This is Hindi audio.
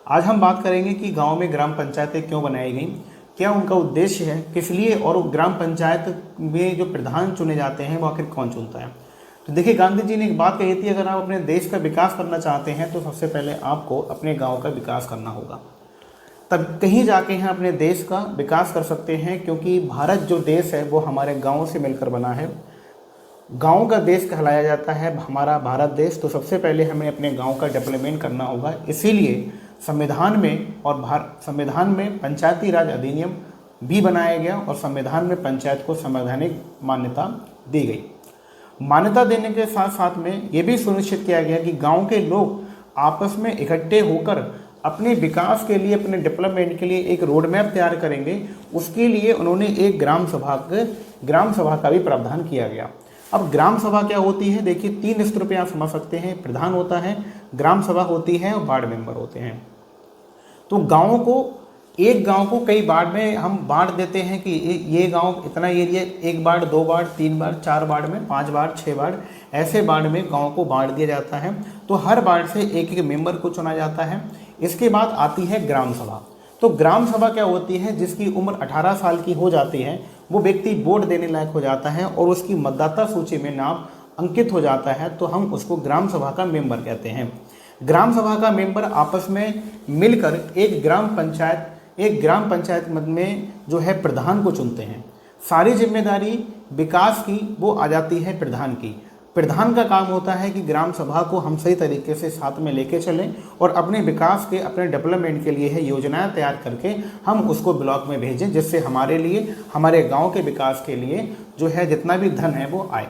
आज हम बात करेंगे कि गांव में ग्राम पंचायतें क्यों बनाई गई, क्या उनका उद्देश्य है, किस लिए, और ग्राम पंचायत में जो प्रधान चुने जाते हैं वो आखिर कौन चुनता है। तो देखिए, गांधी जी ने एक बात कही थी, अगर आप अपने देश का विकास करना चाहते हैं तो सबसे पहले आपको अपने गांव का विकास करना होगा, तब कहीं जाके हम अपने देश का विकास कर सकते हैं। क्योंकि भारत जो देश है वो हमारे गाँव से मिलकर बना है। गांव का देश कहलाया जाता है हमारा भारत देश। तो सबसे पहले हमें अपने गांव का डेवलपमेंट करना होगा। इसीलिए संविधान में पंचायती राज अधिनियम भी बनाया गया और संविधान में पंचायत को संवैधानिक मान्यता दी गई। मान्यता देने के साथ साथ में ये भी सुनिश्चित किया गया कि गांव के लोग आपस में इकट्ठे होकर अपने विकास के लिए, अपने डेवलपमेंट के लिए एक रोड मैप तैयार करेंगे। उसके लिए उन्होंने एक ग्राम सभा का भी प्रावधान किया गया। अब ग्राम सभा क्या होती है, देखिए 3 स्तर पे आप समझ सकते हैं। प्रधान होता है, ग्राम सभा होती है और वार्ड मेंबर होते हैं। तो एक गांव को कई वार्ड में हम बांट देते हैं कि ये गांव इतना area, 1 ward, 2 ward, 3 ward, 4 ward में, 5 वार्ड, 6 वार्ड, ऐसे वार्ड में गांव को बांट दिया जाता है। तो हर वार्ड से एक मेंबर को चुना जाता है। इसके बाद आती है ग्राम सभा। तो ग्राम सभा क्या होती है, जिसकी उम्र 18 साल की हो जाती है, वो व्यक्ति वोट देने लायक हो जाता है और उसकी मतदाता सूची में नाम अंकित हो जाता है, तो हम उसको ग्राम सभा का मेंबर कहते हैं। ग्राम सभा का मेंबर आपस में मिलकर एक ग्राम पंचायत मद में जो है प्रधान को चुनते हैं। सारी जिम्मेदारी विकास की वो आ जाती है प्रधान की। प्रधान का काम होता है कि ग्राम सभा को हम सही तरीके से साथ में लेके चलें और अपने विकास के, अपने डेवलपमेंट के लिए है योजनाएं तैयार करके हम उसको ब्लॉक में भेजें, जिससे हमारे लिए, हमारे गांव के विकास के लिए जो है जितना भी धन है वो आए।